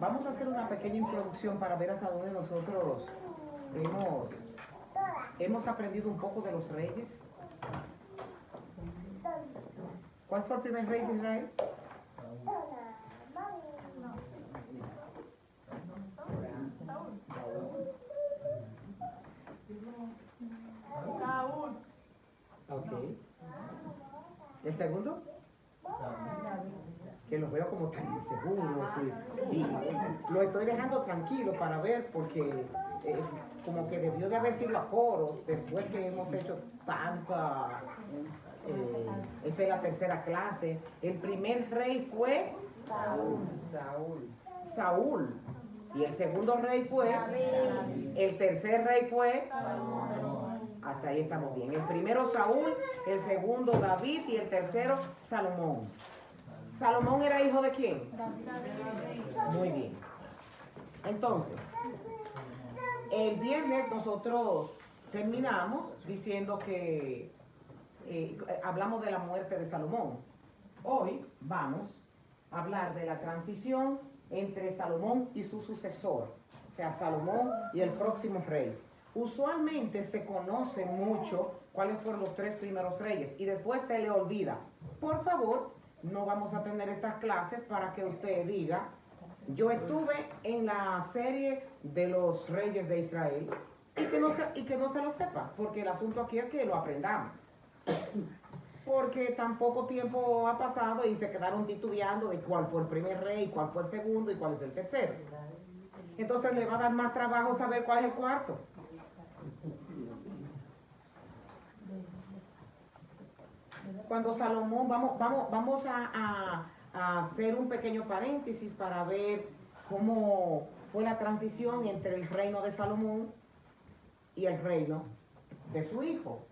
Vamos a hacer una pequeña introducción para ver hasta dónde nosotros hemos aprendido un poco de los reyes. ¿Cuál fue el primer rey de Israel? Saúl. Ok. ¿El segundo? Que los veo como tan inseguros y lo estoy dejando tranquilo para ver porque es como que debió de haber sido a coros después que hemos hecho tanta esta es la tercera clase. El primer rey fue Saúl y el segundo rey fue el tercer rey fue hasta ahí estamos bien. El primero Saúl, el segundo David y el tercero Salomón. ¿Salomón era hijo de quién? Muy bien. Entonces, el viernes nosotros terminamos diciendo que hablamos de la muerte de Salomón. Hoy vamos a hablar de la transición entre Salomón y su sucesor, o sea, Salomón y el próximo rey. Usualmente se conoce mucho cuáles fueron los tres primeros reyes y después se le olvida. Por favor, no vamos a tener estas clases para que usted diga, yo estuve en la serie de los reyes de Israel y que no se lo sepa, porque el asunto aquí es que lo aprendamos. Porque tan poco tiempo ha pasado y se quedaron titubeando de cuál fue el primer rey, cuál fue el segundo y cuál es el tercero. Entonces le va a dar más trabajo saber cuál es el cuarto. Cuando Salomón, vamos a hacer un pequeño paréntesis para ver cómo fue la transición entre el reino de Salomón y el reino de su hijo.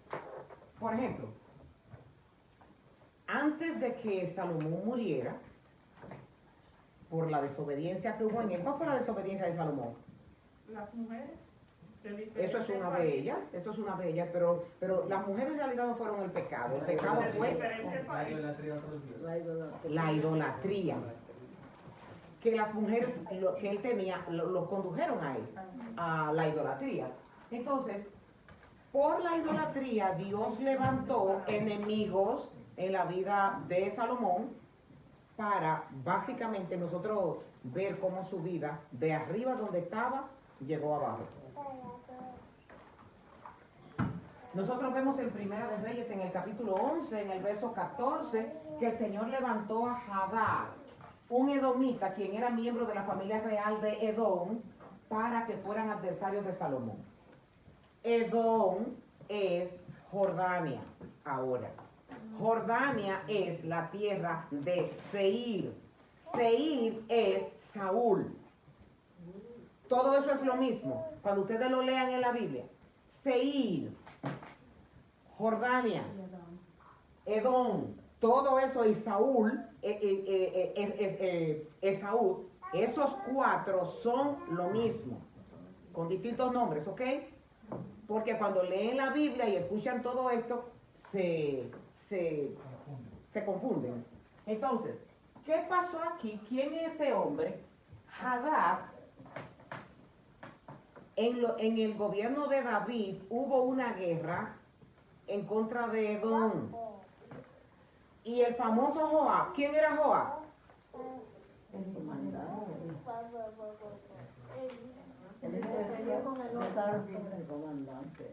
Por ejemplo, antes de que Salomón muriera, por la desobediencia que hubo en él, ¿cuál fue la desobediencia de Salomón? Las mujeres. Eso es una de ellas, pero las mujeres en realidad no fueron el pecado. El pecado fue la idolatría. Que las mujeres que él tenía lo condujeron a él, a la idolatría. Entonces, por la idolatría, Dios levantó enemigos en la vida de Salomón para básicamente nosotros ver cómo su vida, de arriba donde estaba, llegó abajo. Nosotros vemos en Primera de Reyes, en el capítulo 11, en el verso 14, que el Señor levantó a Hadad, un edomita, quien era miembro de la familia real de Edom, para que fueran adversarios de Salomón. Edom es Jordania ahora. Jordania es la tierra de Seir. Seir es Saúl. Todo eso es lo mismo. Cuando ustedes lo lean en la Biblia. Seir, Jordania, Edom, todo eso y Saúl, Esaú, esos cuatro son lo mismo, con distintos nombres, ¿ok? Porque cuando leen la Biblia y escuchan todo esto, se confunden. Entonces, ¿qué pasó aquí? ¿Quién es este hombre? Hadad. En el gobierno de David hubo una guerra en contra de Edom. Y el famoso Joab, ¿quién era Joab? El comandante.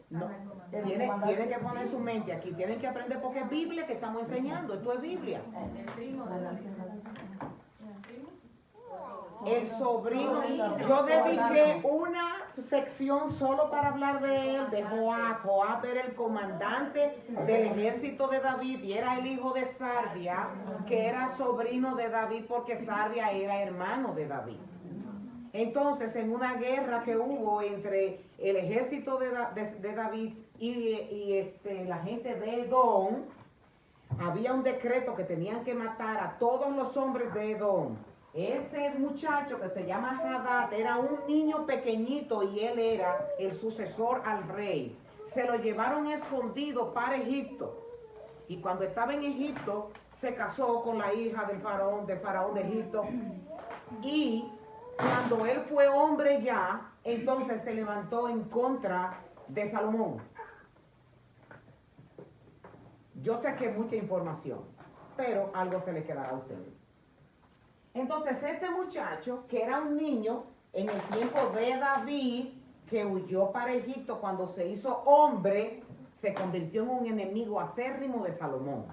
No, tienen que poner su mente aquí, tienen que aprender porque es Biblia que estamos enseñando, esto es Biblia. El sobrino, yo dediqué una sección solo para hablar de él, de Joab. Joab era el comandante del ejército de David y era el hijo de Sarvia, que era sobrino de David porque Sarvia era hermano de David. Entonces, en una guerra que hubo entre el ejército de David y la gente de Edom, había un decreto que tenían que matar a todos los hombres de Edom. Este muchacho que se llama Hadad era un niño pequeñito y él era el sucesor al rey. Se lo llevaron escondido para Egipto. Y cuando estaba en Egipto, se casó con la hija del faraón de Egipto. Y cuando él fue hombre ya, entonces se levantó en contra de Salomón. Yo sé que es mucha información, pero algo se le quedará a ustedes. Entonces este muchacho, que era un niño en el tiempo de David, que huyó para Egipto cuando se hizo hombre, se convirtió en un enemigo acérrimo de Salomón.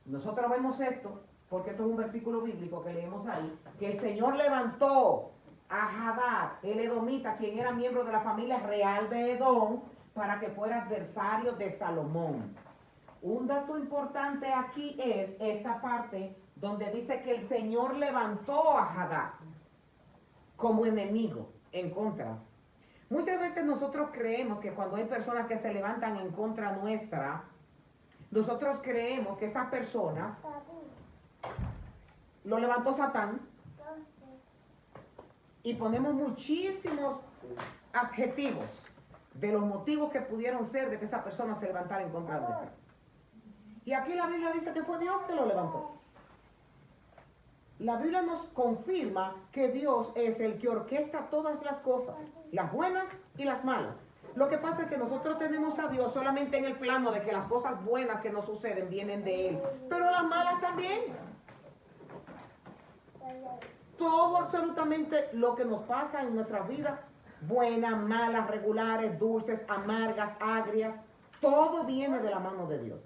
Nosotros vemos esto, porque esto es un versículo bíblico que leemos ahí, que el Señor levantó a Hadad, el edomita, quien era miembro de la familia real de Edom, para que fuera adversario de Salomón. Un dato importante aquí es esta parte donde dice que el Señor levantó a Hadad como enemigo en contra. Muchas veces nosotros creemos que cuando hay personas que se levantan en contra nuestra, nosotros creemos que esas personas lo levantó Satán y ponemos muchísimos adjetivos de los motivos que pudieron ser de que esa persona se levantara en contra nuestra. Y aquí la Biblia dice que fue Dios que lo levantó. La Biblia nos confirma que Dios es el que orquesta todas las cosas, las buenas y las malas. Lo que pasa es que nosotros tenemos a Dios solamente en el plano de que las cosas buenas que nos suceden vienen de Él, pero las malas también. Todo absolutamente lo que nos pasa en nuestra vida, buenas, malas, regulares, dulces, amargas, agrias, todo viene de la mano de Dios.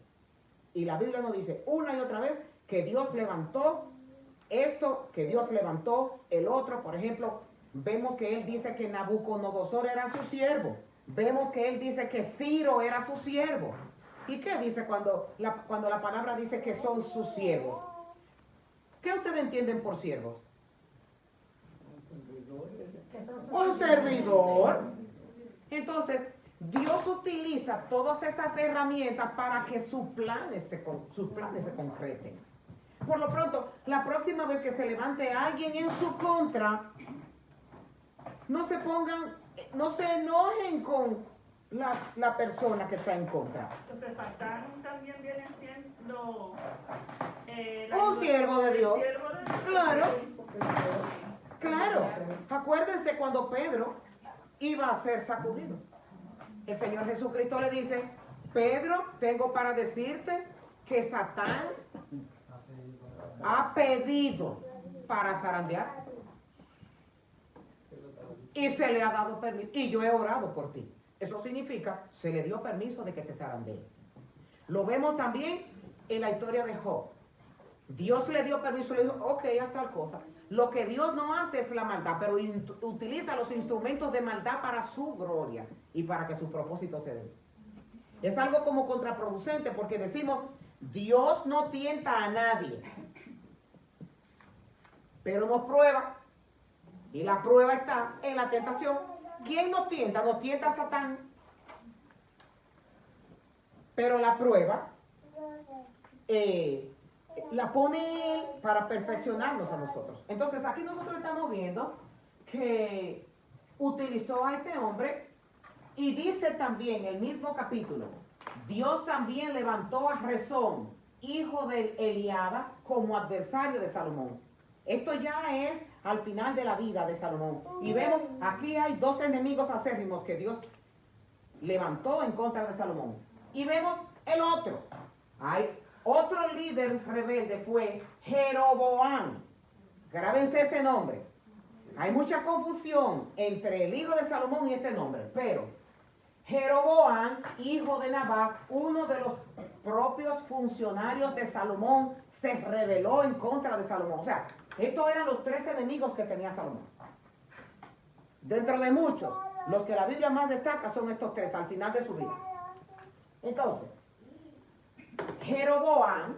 Y la Biblia nos dice una y otra vez que Dios levantó esto, que Dios levantó el otro. Por ejemplo, vemos que Él dice que Nabucodonosor era su siervo. Vemos que Él dice que Ciro era su siervo. ¿Y qué dice cuando la palabra dice que son sus siervos? ¿Qué ustedes entienden por siervos? Un servidor. Entonces, Dios utiliza todas esas herramientas para que sus planes se concreten. Por lo pronto, la próxima vez que se levante alguien en su contra, no se enojen con la persona que está en contra. Entonces, Satán también viene siendo un siervo de Dios. Claro. Claro. Acuérdense cuando Pedro iba a ser sacudido. El Señor Jesucristo le dice: Pedro, tengo para decirte que Satán ha pedido para zarandear. Y se le ha dado permiso. Y yo he orado por ti. Eso significa, se le dio permiso de que te zarandee. Lo vemos también en la historia de Job. Dios le dio permiso, le dijo: ok, haz tal cosa. Lo que Dios no hace es la maldad, pero utiliza los instrumentos de maldad para su gloria y para que sus propósitos se den. Es algo como contraproducente, porque decimos: Dios no tienta a nadie, pero nos prueba. Y la prueba está en la tentación. ¿Quién nos tienta? Nos tienta a Satán. Pero la prueba la pone Él para perfeccionarnos a nosotros. Entonces aquí nosotros estamos viendo que utilizó a este hombre, y dice también el mismo capítulo: Dios también levantó a Rezón, hijo de Eliada, como adversario de Salomón. Esto ya es al final de la vida de Salomón. Y vemos, aquí hay dos enemigos acérrimos que Dios levantó en contra de Salomón. Y vemos el otro. Hay otro líder rebelde, fue Jeroboam. Grábense ese nombre. Hay mucha confusión entre el hijo de Salomón y este nombre, pero Jeroboam, hijo de Nabat, uno de los propios funcionarios de Salomón, se rebeló en contra de Salomón. O sea, estos eran los tres enemigos que tenía Salomón. Dentro de muchos, los que la Biblia más destaca son estos tres al final de su vida. Entonces, Jeroboam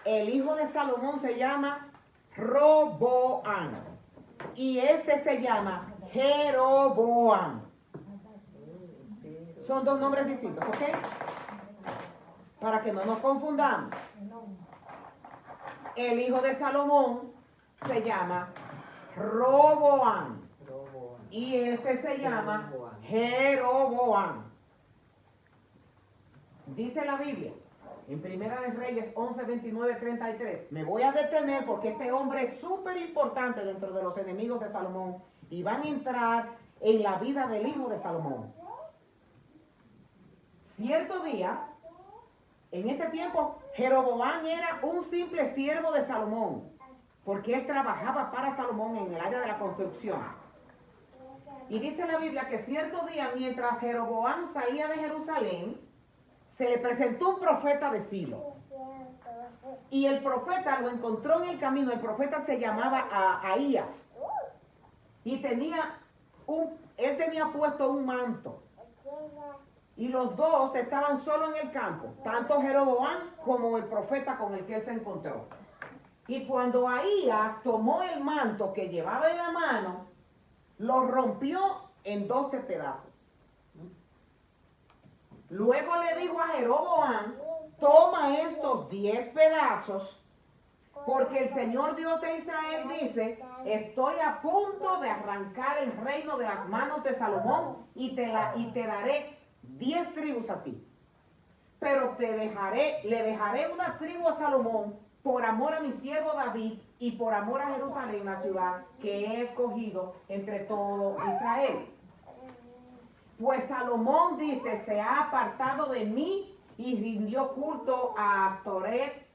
el hijo de Salomón se llama Roboam y este se llama Jeroboam. Son dos nombres distintos, ¿ok? Para que no nos confundamos. El hijo de Salomón se llama Roboam y este se llama Jeroboam. Dice la Biblia En Primera de Reyes 11, 29, 33. Me voy a detener porque este hombre es súper importante dentro de los enemigos de Salomón y van a entrar en la vida del hijo de Salomón. Cierto día, en este tiempo, Jeroboam era un simple siervo de Salomón, porque él trabajaba para Salomón en el área de la construcción. Y dice la Biblia que cierto día, mientras Jeroboam salía de Jerusalén, se le presentó un profeta de Silo. Y el profeta lo encontró en el camino. El profeta se llamaba Ahías. Y él tenía puesto un manto. Y los dos estaban solo en el campo, tanto Jeroboam como el profeta con el que él se encontró. Y cuando Ahías tomó el manto que llevaba en la mano, lo rompió en 12 pedazos. Luego le dijo a Jeroboam: toma estos 10 pedazos, porque el Señor Dios de Israel dice: estoy a punto de arrancar el reino de las manos de Salomón y te daré 10 tribus a ti. Pero le dejaré una tribu a Salomón por amor a mi siervo David y por amor a Jerusalén, la ciudad que he escogido entre todo Israel. Pues Salomón, dice, se ha apartado de mí y rindió culto a Astoret,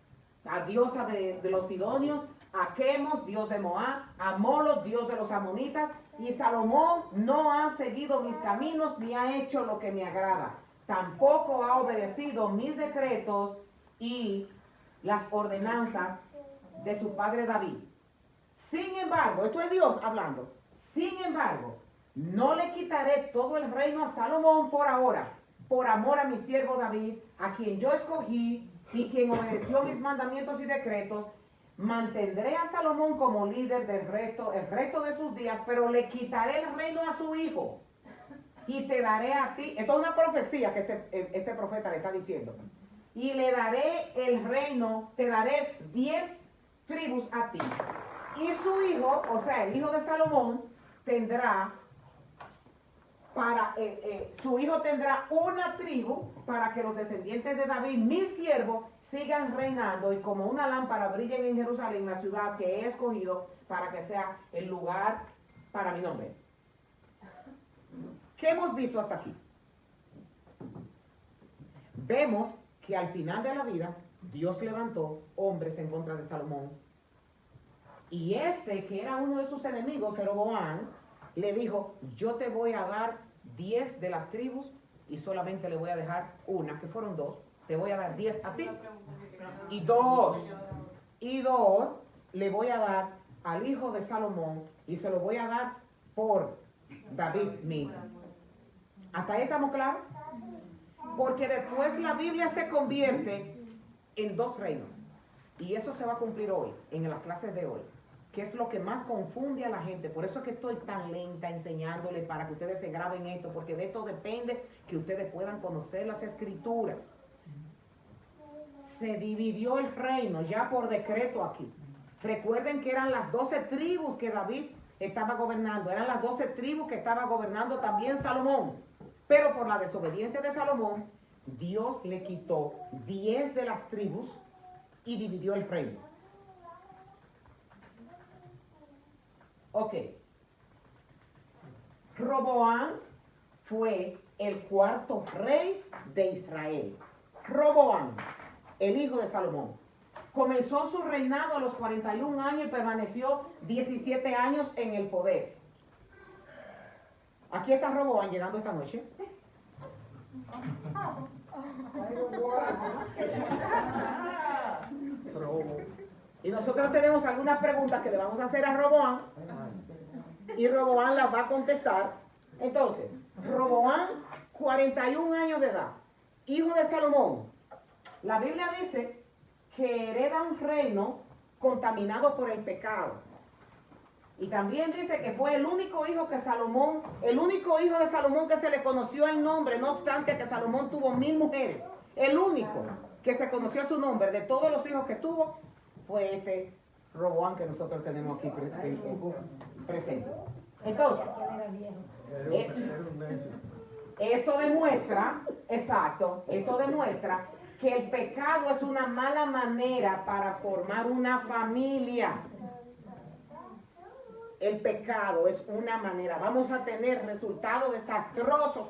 a diosa de los sidonios, a Quemos, dios de Moab, a Moloch, dios de los amonitas, y Salomón no ha seguido mis caminos ni ha hecho lo que me agrada. Tampoco ha obedecido mis decretos y las ordenanzas de su padre David. Sin embargo, esto es Dios hablando, sin embargo, no le quitaré todo el reino a Salomón por ahora, por amor a mi siervo David, a quien yo escogí y quien obedeció mis mandamientos y decretos. Mantendré a Salomón como líder el resto de sus días, pero le quitaré el reino a su hijo y te daré a ti. Esto es una profecía que este profeta le está diciendo. Y le daré el reino, te daré 10 tribus a ti. Y su hijo, o sea, el hijo de Salomón, tendrá su hijo tendrá una tribu para que los descendientes de David, mi siervo, sigan reinando y como una lámpara brillen en Jerusalén, la ciudad que he escogido para que sea el lugar para mi nombre. ¿Qué hemos visto hasta aquí? Vemos que al final de la vida Dios levantó hombres en contra de Salomón. Y que era uno de sus enemigos, Jeroboam, le dijo: yo te voy a dar 10 de las tribus y solamente le voy a dejar una, que fueron 2. Te voy a dar 10 a ti y 2 le voy a dar al hijo de Salomón y se lo voy a dar por David mismo. ¿Hasta ahí estamos claros? Porque después la Biblia se convierte en 2 reinos y eso se va a cumplir hoy, en las clases de hoy, que es lo que más confunde a la gente. Por eso es que estoy tan lenta enseñándole, para que ustedes se graben esto, porque de esto depende que ustedes puedan conocer las escrituras. Se dividió el reino ya por decreto aquí. Recuerden que eran las 12 tribus que David estaba gobernando, eran las 12 tribus que estaba gobernando también Salomón. Pero por la desobediencia de Salomón, Dios le quitó 10 de las tribus y dividió el reino. Ok. Roboam fue el 4º rey de Israel. Roboam, el hijo de Salomón, comenzó su reinado a los 41 años y permaneció 17 años en el poder. Aquí está Roboam llegando esta noche. Y nosotros tenemos algunas preguntas que le vamos a hacer a Roboam y Roboam las va a contestar. Entonces, Roboam, 41 años de edad, hijo de Salomón. La Biblia dice que hereda un reino contaminado por el pecado. Y también dice que fue el único hijo de Salomón que se le conoció el nombre, no obstante que Salomón tuvo 1000 mujeres. El único que se conoció su nombre de todos los hijos que tuvo fue este Roboam que nosotros tenemos aquí presente. Entonces, esto demuestra que el pecado es una mala manera para formar una familia. El pecado es una manera. Vamos a tener resultados desastrosos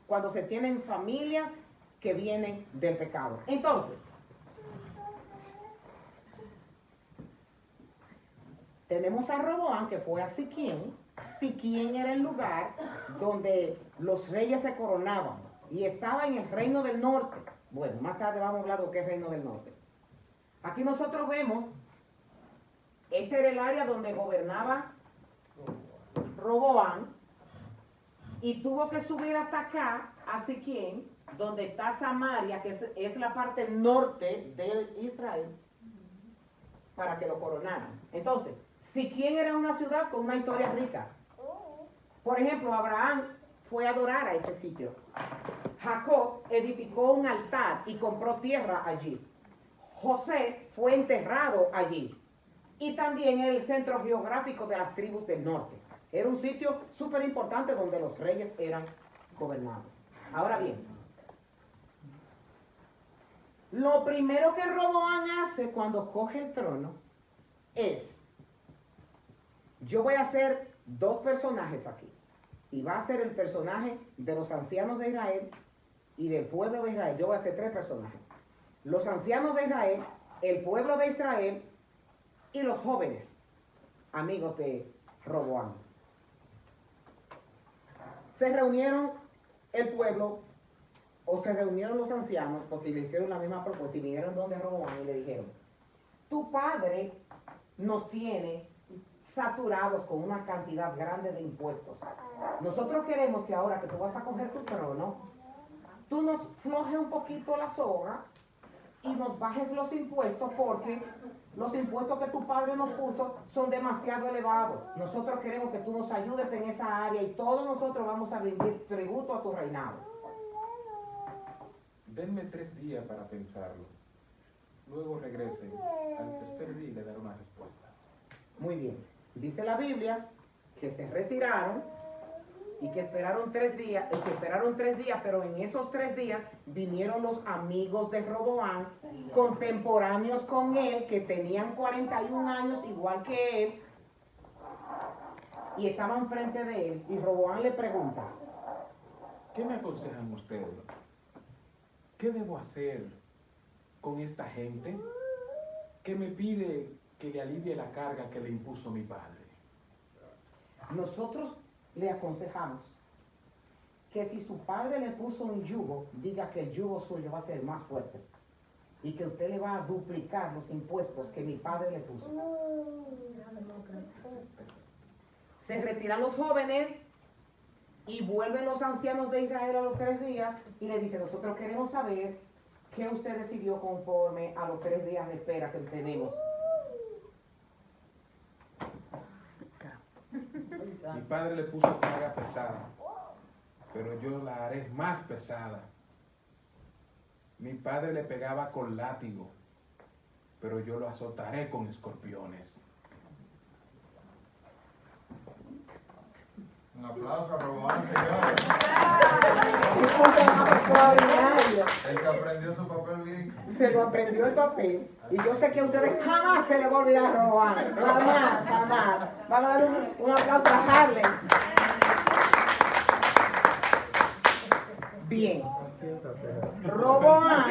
cuando se tienen familias que vienen del pecado. Entonces, tenemos a Roboam, que fue a Siquén. Siquén era el lugar donde los reyes se coronaban y estaba en el reino del norte. Bueno, más tarde vamos a hablar de qué es reino del norte. Aquí nosotros vemos, este era el área donde gobernaba Roboam y tuvo que subir hasta acá, a Siquén, donde está Samaria, que es la parte norte de Israel, para que lo coronaran. Entonces, Siquén era una ciudad con una historia rica. Por ejemplo, Abraham fue a adorar a ese sitio. Jacob edificó un altar y compró tierra allí. José fue enterrado allí. Y también era el centro geográfico de las tribus del norte. Era un sitio súper importante donde los reyes eran gobernados. Ahora bien, lo primero que Roboam hace cuando coge el trono es: yo voy a hacer dos personajes aquí. Y va a ser el personaje de los ancianos de Israel y del pueblo de Israel. Yo voy a hacer tres personajes: los ancianos de Israel, el pueblo de Israel y los jóvenes amigos de Roboam. Se reunieron el pueblo, o se reunieron los ancianos, porque le hicieron la misma propuesta y vinieron donde Roboam y le dijeron: tu padre nos tiene saturados con una cantidad grande de impuestos. Nosotros queremos que ahora que tú vas a coger tu trono, tú nos flojes un poquito la soga y nos bajes los impuestos, porque los impuestos que tu padre nos puso son demasiado elevados. Nosotros queremos que tú nos ayudes en esa área y todos nosotros vamos a rendir tributo a tu reinado. Denme 3 días para pensarlo. Luego regresen. Al tercer día le daré una respuesta. Muy bien. Dice la Biblia que se retiraron y que esperaron 3 días, pero en esos 3 días vinieron los amigos de Roboam, contemporáneos con él, que tenían 41 años igual que él, y estaban frente de él, y Roboam le pregunta: ¿Qué me aconsejan ustedes? ¿Qué debo hacer con esta gente que me pide que le alivie la carga que le impuso mi padre? Nosotros le aconsejamos que si su padre le puso un yugo, diga que el yugo suyo va a ser más fuerte y que usted le va a duplicar los impuestos que mi padre le puso. Se retiran los jóvenes y vuelven los ancianos de Israel a los 3 días y le dicen: nosotros queremos saber qué usted decidió conforme a los 3 días de espera que tenemos. Mi padre le puso carga pesada, pero yo la haré más pesada. Mi padre le pegaba con látigo, pero yo lo azotaré con escorpiones. Un aplauso a Roboam, señores. El que aprendió su papel bien. Se lo aprendió el papel. Y yo sé que a ustedes jamás se les va a olvidar Roboam. Jamás, jamás. Vamos a dar un aplauso a Harley. Bien. Roboam.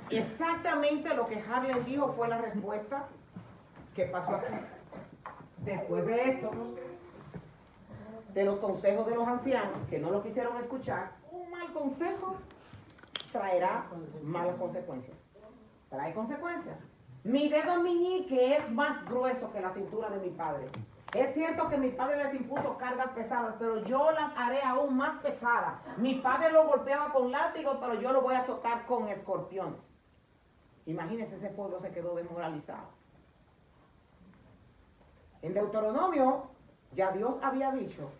Exactamente lo que Harley dijo fue la respuesta que pasó aquí. Después de esto, de los consejos de los ancianos que no lo quisieron escuchar, un mal consejo traerá malas consecuencias. Trae consecuencias. Mi dedo meñique es más grueso que la cintura de mi padre. Es cierto que mi padre les impuso cargas pesadas, pero yo las haré aún más pesadas. Mi padre lo golpeaba con látigos, pero yo lo voy a azotar con escorpiones. Imagínense, ese pueblo se quedó desmoralizado. En Deuteronomio, ya Dios había dicho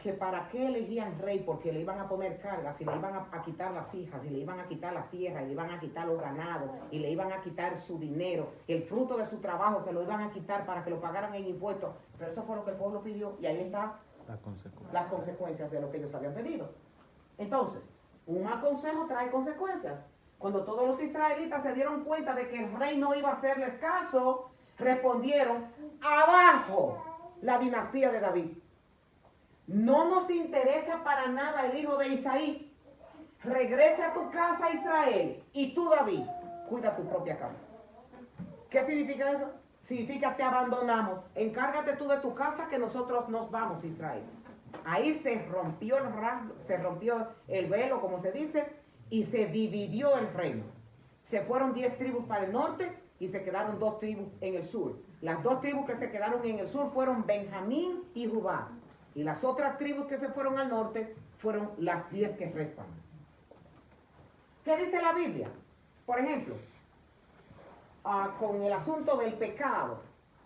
que para qué elegían rey, porque le iban a poner cargas y le iban a quitar las hijas y le iban a quitar la tierra y le iban a quitar los ganados y le iban a quitar su dinero, el fruto de su trabajo se lo iban a quitar para que lo pagaran en impuestos. Pero eso fue lo que el pueblo pidió y ahí están las consecuencias de lo que ellos habían pedido. Entonces, Un mal consejo trae consecuencias. Cuando todos los israelitas se dieron cuenta de que el rey no iba a hacerles caso, respondieron: abajo la dinastía de David. No nos interesa para nada el hijo de Isaí. Regresa a tu casa, Israel, y tú, David, cuida tu propia casa. ¿Qué significa eso? Significa te abandonamos. Encárgate tú de tu casa, que nosotros nos vamos, Israel. Ahí se rompió el rasgo, se rompió el velo, como se dice, y se dividió el reino. Se fueron 10 tribus para el norte y se quedaron 2 tribus en el sur. Las 2 tribus que se quedaron en el sur fueron Benjamín y Judá. Y las otras tribus que se fueron al norte fueron las 10 que restan. ¿Qué dice la Biblia? Por ejemplo, con el asunto del pecado,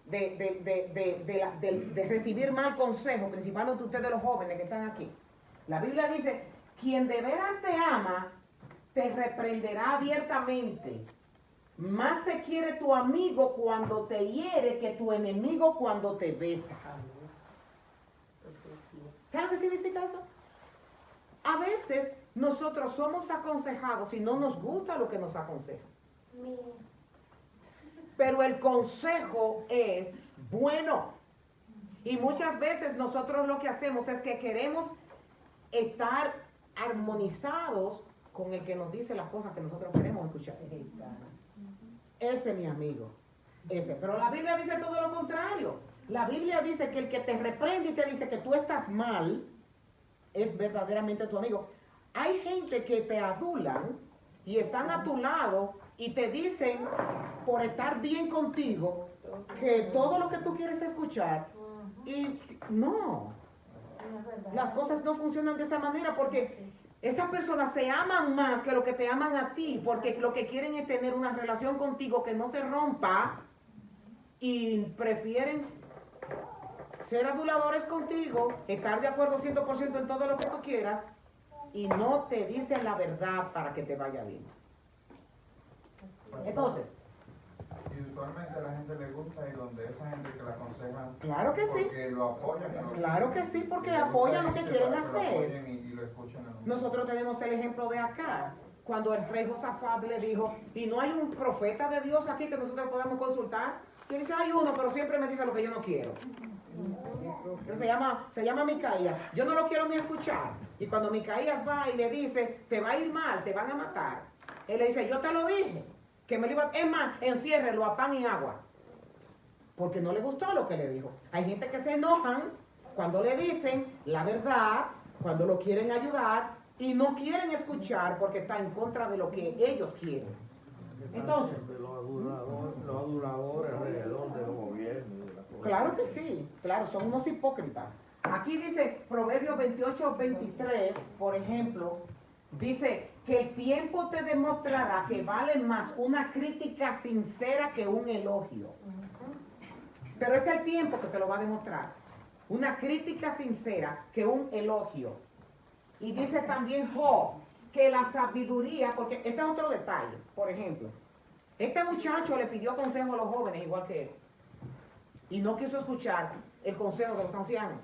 de recibir mal consejo, principalmente ustedes los jóvenes que están aquí. La Biblia dice: quien de veras te ama, te reprenderá abiertamente. Más te quiere tu amigo cuando te hiere que tu enemigo cuando te besa. ¿Saben qué significa eso? A veces nosotros somos aconsejados y no nos gusta lo que nos aconsejan. Pero el consejo es bueno. Y muchas veces nosotros lo que hacemos es que queremos estar armonizados con el que nos dice las cosas que nosotros queremos escuchar. Ese es mi amigo. Ese. Pero la Biblia dice todo lo contrario. La Biblia dice que el que te reprende y te dice que tú estás mal es verdaderamente tu amigo. Hay gente que te adulan y están a tu lado y te dicen, por estar bien contigo, que todo lo que tú quieres escuchar. Y no, las cosas no funcionan de esa manera, porque esas personas se aman más que lo que te aman a ti, porque lo que quieren es tener una relación contigo que no se rompa, y prefieren ser aduladores contigo, estar de acuerdo 100% en todo lo que tú quieras, y no te dicen la verdad para que te vaya bien. Entonces, Y usualmente a la gente le gusta ir donde esa gente que la aconseja. claro que sí. Porque lo apoyan. Claro que sí, porque Y les gusta apoyan lo que irse quieren para que lo hacer. apoyen y lo escuchen a uno. Nosotros tenemos el ejemplo de acá, cuando el rey Josafat le dijo: y no hay un profeta de Dios aquí que nosotros podamos consultar. Y él dice: hay uno, pero siempre me dice lo que yo no quiero. Entonces se llama Micaías. Yo no lo quiero ni escuchar. Y cuando Micaías va y le dice: te va a ir mal, te van a matar, él le dice: yo te lo dije, que me lo iba a... Es más, enciérrelo a pan y agua. Porque no le gustó lo que le dijo. Hay gente que se enojan cuando le dicen la verdad, cuando lo quieren ayudar, y no quieren escuchar porque está en contra de lo que ellos quieren. Entonces, Los aduladores alrededor de los gobiernos. claro que sí, claro, son unos hipócritas. Aquí dice Proverbios 28:23, por ejemplo, dice que el tiempo te demostrará que vale más una crítica sincera que un elogio. Pero es el tiempo que te lo va a demostrar. Una crítica sincera que un elogio. Y dice también Job que la sabiduría, porque este es otro detalle, por ejemplo, este muchacho le pidió consejo a los jóvenes igual que él, y no quiso escuchar el consejo de los ancianos.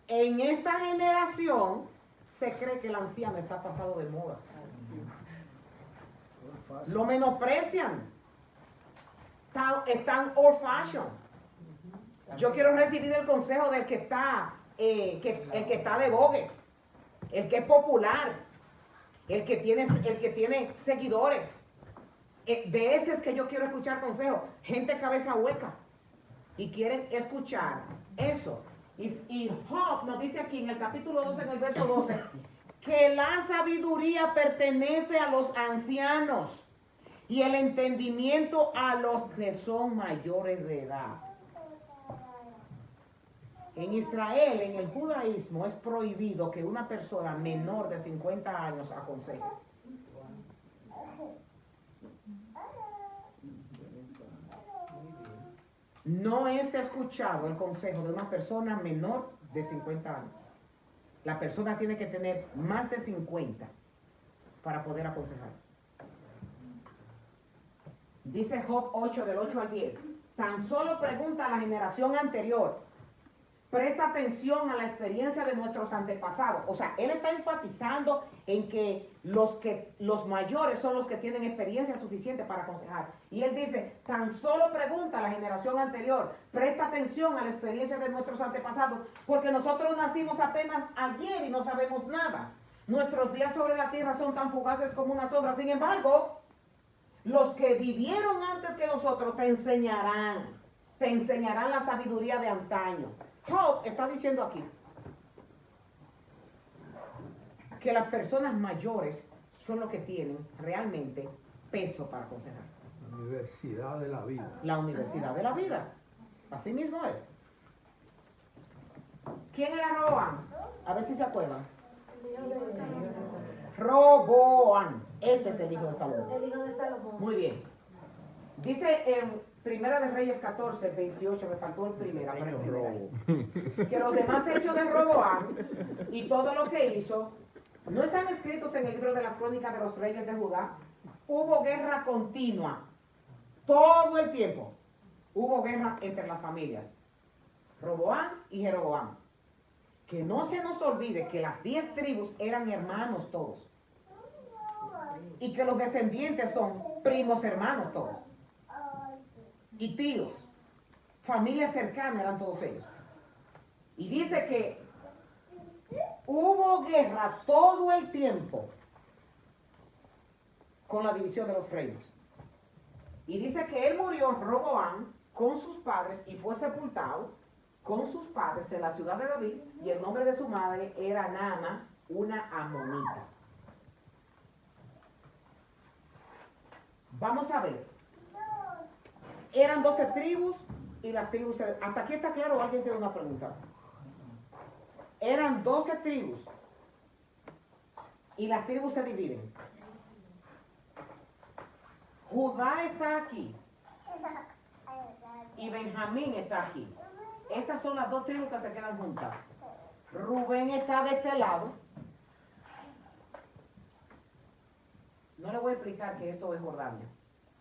En esta generación se cree que el anciano está pasado de moda. Lo menosprecian. Están old fashion. Yo quiero recibir el consejo del que está, el que está de vogue, el que es popular, el que tiene seguidores. De ese es que yo quiero escuchar consejo. Gente cabeza hueca y quieren escuchar eso. Y Job nos dice aquí en el capítulo 12, en el verso 12, que la sabiduría pertenece a los ancianos y el entendimiento a los que son mayores de edad. En Israel, en el judaísmo, es prohibido que una persona menor de 50 años aconseje. No es escuchado el consejo de una persona menor de 50 años. La persona tiene que tener más de 50 para poder aconsejar. Dice Job 8, del 8 al 10. Tan solo pregunta a la generación anterior presta atención a la experiencia de nuestros antepasados. O sea, él está enfatizando en que los mayores son los que tienen experiencia suficiente para aconsejar. Y él dice, tan solo pregunta a la generación anterior, presta atención a la experiencia de nuestros antepasados, porque nosotros nacimos apenas ayer y no sabemos nada. Nuestros días sobre la tierra son tan fugaces como una sombra. Sin embargo, los que vivieron antes que nosotros te enseñarán la sabiduría de antaño. Job está diciendo aquí que las personas mayores son los que tienen realmente peso para aconsejar. La universidad de la vida. La universidad de la vida. Así mismo es. ¿Quién era Roboam? A ver si se acuerdan. Roboam. Este es el hijo de Salomón. El hijo de Salomón. Muy bien. Dice en Primera de Reyes 14, 28, me faltó el primero. Que los demás hechos de Roboam y todo lo que hizo no están escritos en el libro de la crónica de los reyes de Judá. Hubo guerra continua. Todo el tiempo. Hubo guerra entre las familias. Roboam y Jeroboam. Que no se nos olvide que las 10 tribus eran hermanos todos. Y que los descendientes son primos hermanos todos. Y tíos. Familias cercanas eran todos ellos. Y dice que hubo guerra todo el tiempo con la división de los reinos. Y dice que él murió, Roboam, con sus padres y fue sepultado con sus padres en la ciudad de David, y el nombre de su madre era Naama, una amonita. Vamos a ver. Eran 12 tribus y las tribus... ¿Hasta aquí está claro o alguien tiene una pregunta? Eran 12 tribus y las tribus se dividen. Judá está aquí y Benjamín está aquí. Estas son las dos tribus que se quedan juntas. Rubén está de este lado. No le voy a explicar que esto es Jordania,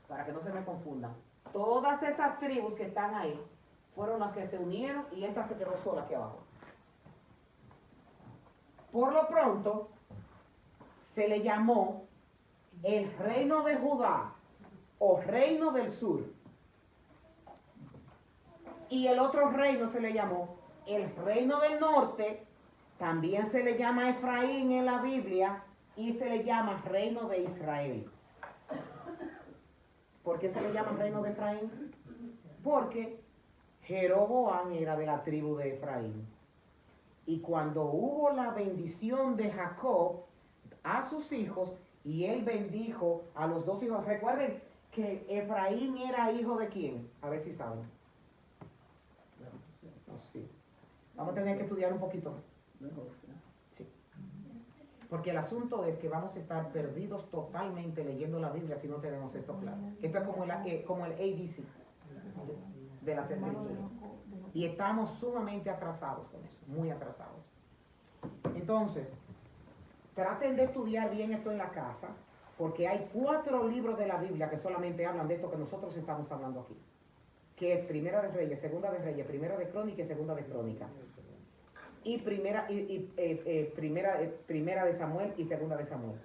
para que no se me confundan. Todas esas tribus que están ahí fueron las que se unieron y esta se quedó sola aquí abajo. Por lo pronto, se le llamó el reino de Judá o reino del sur. Y el otro reino se le llamó el reino del norte. También se le llama Efraín en la Biblia y se le llama reino de Israel. ¿Por qué se le llama reino de Efraín? Porque Jeroboam era de la tribu de Efraín. Y cuando hubo la bendición de Jacob a sus hijos, y él bendijo a los dos hijos. Recuerden que Efraín era hijo de quién. A ver si saben. No, sí. Vamos a tener que estudiar un poquito más. Sí. Porque el asunto es que vamos a estar perdidos totalmente leyendo la Biblia si no tenemos esto claro. Esto es como el ABC de las escrituras. Y estamos sumamente atrasados con eso, muy atrasados. Entonces, traten de estudiar bien esto en la casa, porque hay 4 libros de la Biblia que solamente hablan de esto que nosotros estamos hablando aquí. Que es Primera de Reyes, Segunda de Reyes, Primera de Crónica y Segunda de Crónica. Y primera de Samuel y Segunda de Samuel.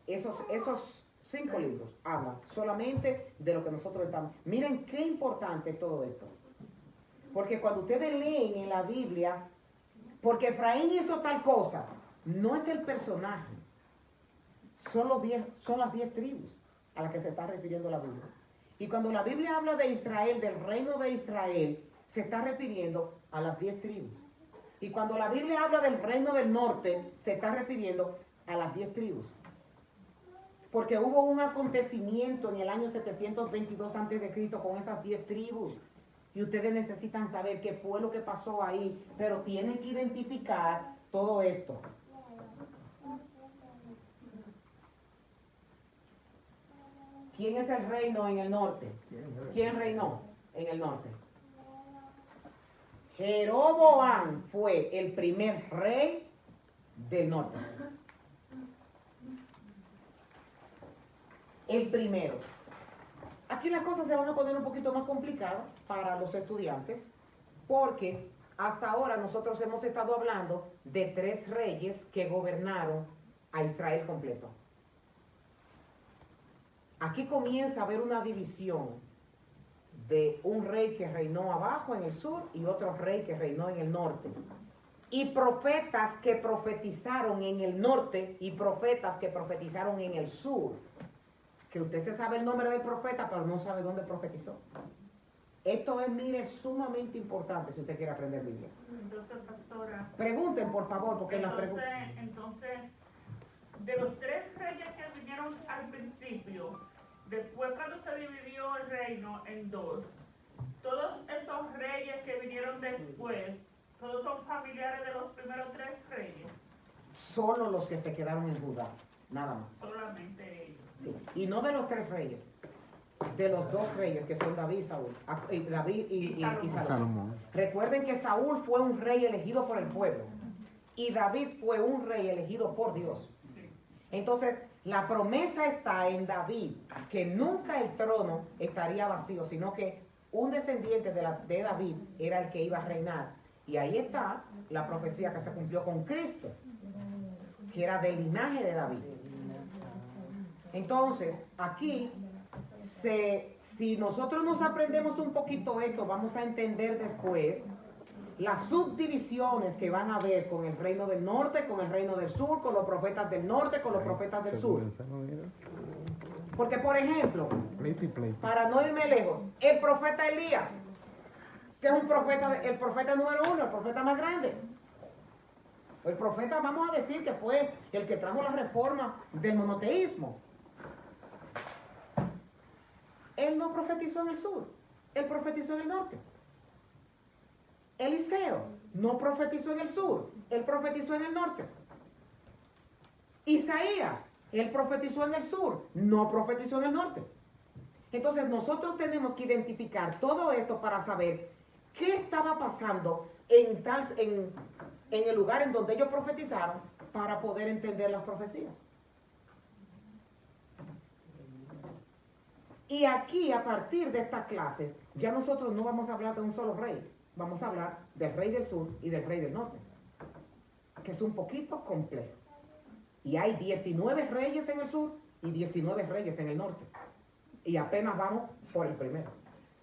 Esos 5 libros hablan solamente de lo que nosotros estamos. Miren qué importante es todo esto. Porque cuando ustedes leen en la Biblia, porque Efraín hizo tal cosa, no es el personaje. Son las 10 tribus a las que se está refiriendo la Biblia. Y cuando la Biblia habla de Israel, del reino de Israel, se está refiriendo a las 10 tribus. Y cuando la Biblia habla del reino del norte, se está refiriendo a las 10 tribus. Porque hubo un acontecimiento en el año 722 a.C. con esas 10 tribus. Y ustedes necesitan saber qué fue lo que pasó ahí, pero tienen que identificar todo esto. ¿Quién es el reino en el norte? ¿Quién reinó en el norte? Jeroboam fue el primer rey del norte. El primero. Aquí las cosas se van a poner un poquito más complicadas para los estudiantes, Porque hasta ahora nosotros hemos estado hablando de 3 reyes que gobernaron a Israel completo. Aquí comienza a haber una división de un rey que reinó abajo en el sur y otro rey que reinó en el norte. Y profetas que profetizaron en el norte y profetas que profetizaron en el sur. Que usted se sabe el nombre del profeta, pero no sabe dónde profetizó. Esto es, mire, sumamente importante si usted quiere aprender Biblia. Entonces, pastora. Pregunten, por favor, porque Entonces, de los 3 reyes que vinieron al principio, después cuando se dividió el reino en 2, todos esos reyes que vinieron después, todos son familiares de los primeros 3 reyes. Solo los que se quedaron en Judá, nada más. Solamente ellos. Sí. Y no de los 3 reyes, de los 2 reyes que son David y Saúl, David y Salomón. Recuerden que Saúl fue un rey elegido por el pueblo y David fue un rey elegido por Dios. Entonces, la promesa está en David, que nunca el trono estaría vacío, sino que un descendiente de David era el que iba a reinar. Y ahí está la profecía que se cumplió con Cristo, que era del linaje de David. Entonces, aquí, si nosotros nos aprendemos un poquito esto, vamos a entender después las subdivisiones que van a haber con el reino del norte, con el reino del sur, con los profetas del norte, con los profetas del sur. Porque, por ejemplo, para no irme lejos, el profeta Elías, que es un profeta, el profeta número 1, el profeta más grande. El profeta, vamos a decir que fue el que trajo la reforma del monoteísmo. Él no profetizó en el sur, él profetizó en el norte. Eliseo no profetizó en el sur, él profetizó en el norte. Isaías, él profetizó en el sur, no profetizó en el norte. Entonces nosotros tenemos que identificar todo esto para saber qué estaba pasando en el lugar en donde ellos profetizaron para poder entender las profecías. Y aquí, a partir de estas clases, ya nosotros no vamos a hablar de un solo rey. Vamos a hablar del rey del sur y del rey del norte, que es un poquito complejo. Y hay 19 reyes en el sur y 19 reyes en el norte. Y apenas vamos por el primero.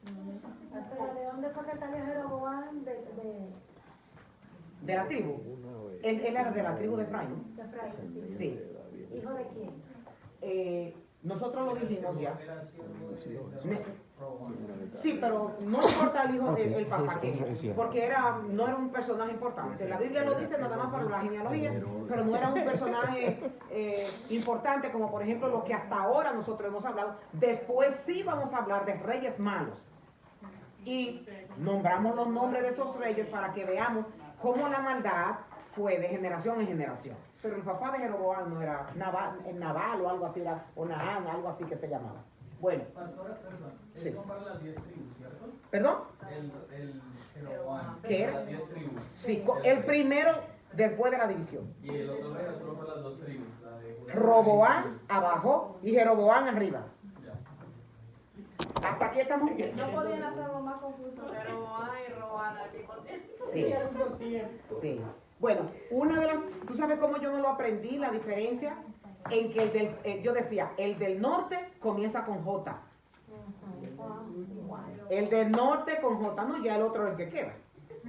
¿Pero de dónde fue que salió Jeroboam? ¿De la tribu? Él era de la tribu de Efraín. De Efraín, Sí. ¿Hijo de quién? Nosotros lo dijimos ya. Sí, pero no importa el hijo, el papá que, porque no era un personaje importante. La Biblia lo dice nada más para la genealogía, pero no era un personaje importante como por ejemplo lo que hasta ahora nosotros hemos hablado. Después sí vamos a hablar de reyes malos. Y nombramos los nombres de esos reyes para que veamos cómo la maldad fue de generación en generación. Pero el papá de Jeroboam no era Nabal o algo así, o Naán, algo así que se llamaba. Bueno. Pastora, perdón. Sí. Es compara las 10 tribus, ¿cierto? ¿Perdón? El Jeroboam. ¿Qué era? Las 10 tribus. Sí, el primero después de la división. Y el otro rey solo fue las 2 tribus. La de Judá. Roboam abajo y Jeroboam arriba. Ya. Hasta aquí estamos bien. No podían hacerlo más confuso. Jeroboam y Roboam al mismo tiempo. Sí. Sí. Bueno, ¿tú sabes cómo yo no lo aprendí? La diferencia en que yo decía, el del norte comienza con J. El del norte con J, no, ya el otro es el que queda.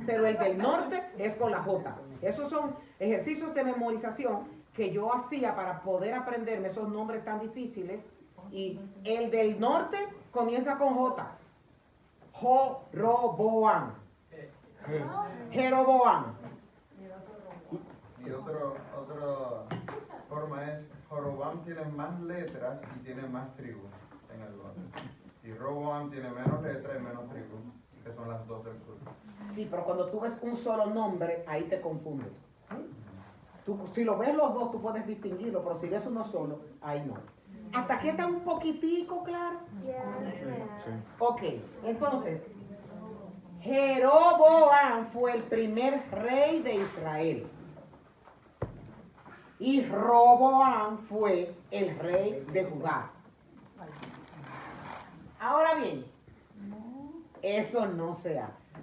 Pero el del norte es con la J. Esos son ejercicios de memorización que yo hacía para poder aprenderme esos nombres tan difíciles. Y el del norte comienza con J. Joroboam. Jeroboam. Y otra forma es, Jorobam tiene más letras y tiene más tribus en el norte. Y Roboam tiene menos letras y menos tribus, que son las 2 del sur. Sí, pero cuando tú ves un solo nombre, ahí te confundes. Si lo ves los dos, tú puedes distinguirlo, pero si ves uno solo, ahí no. ¿Hasta aquí está un poquitico claro? Ok, entonces, Jeroboam fue el primer rey de Israel. Y Roboam fue el rey de Judá. Ahora bien, eso no se hace.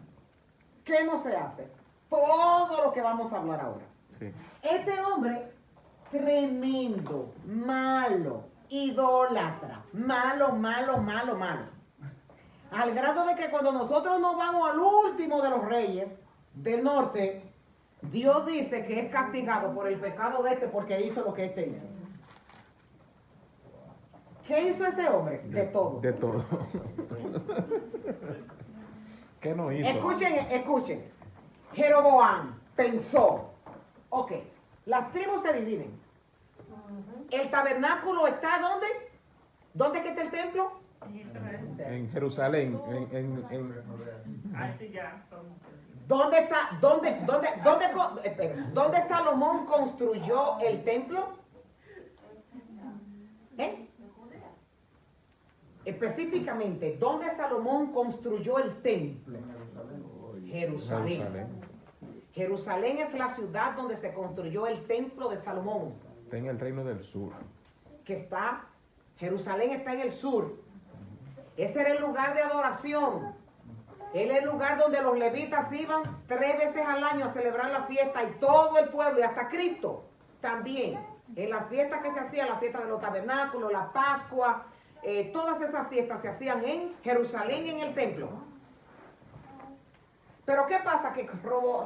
¿qué no se hace? Todo lo que vamos a hablar ahora. Sí. Este hombre, tremendo, malo, idólatra, malo. Al grado de que cuando nosotros nos vamos al último de los reyes del norte, Dios dice que es castigado por el pecado de este porque hizo lo que este hizo. ¿Qué hizo este hombre? De todo. De todo. ¿Qué no hizo? Escuchen. Jeroboam pensó, ok, las tribus se dividen. El tabernáculo está ¿dónde? ¿Dónde que está el templo? En Jerusalén, Ahí sí ya. ¿Dónde está? ¿Dónde Salomón construyó el templo? Específicamente, ¿dónde Salomón construyó el templo? Jerusalén. Jerusalén es la ciudad donde se construyó el templo de Salomón. Está en el reino del sur. Jerusalén está en el sur. Ese era el lugar de adoración. Él es el lugar donde los levitas iban 3 veces al año a celebrar la fiesta, y todo el pueblo, y hasta Cristo también. En las fiestas que se hacían, la fiesta de los tabernáculos, la Pascua, todas esas fiestas se hacían en Jerusalén, en el templo. Pero ¿qué pasa? Que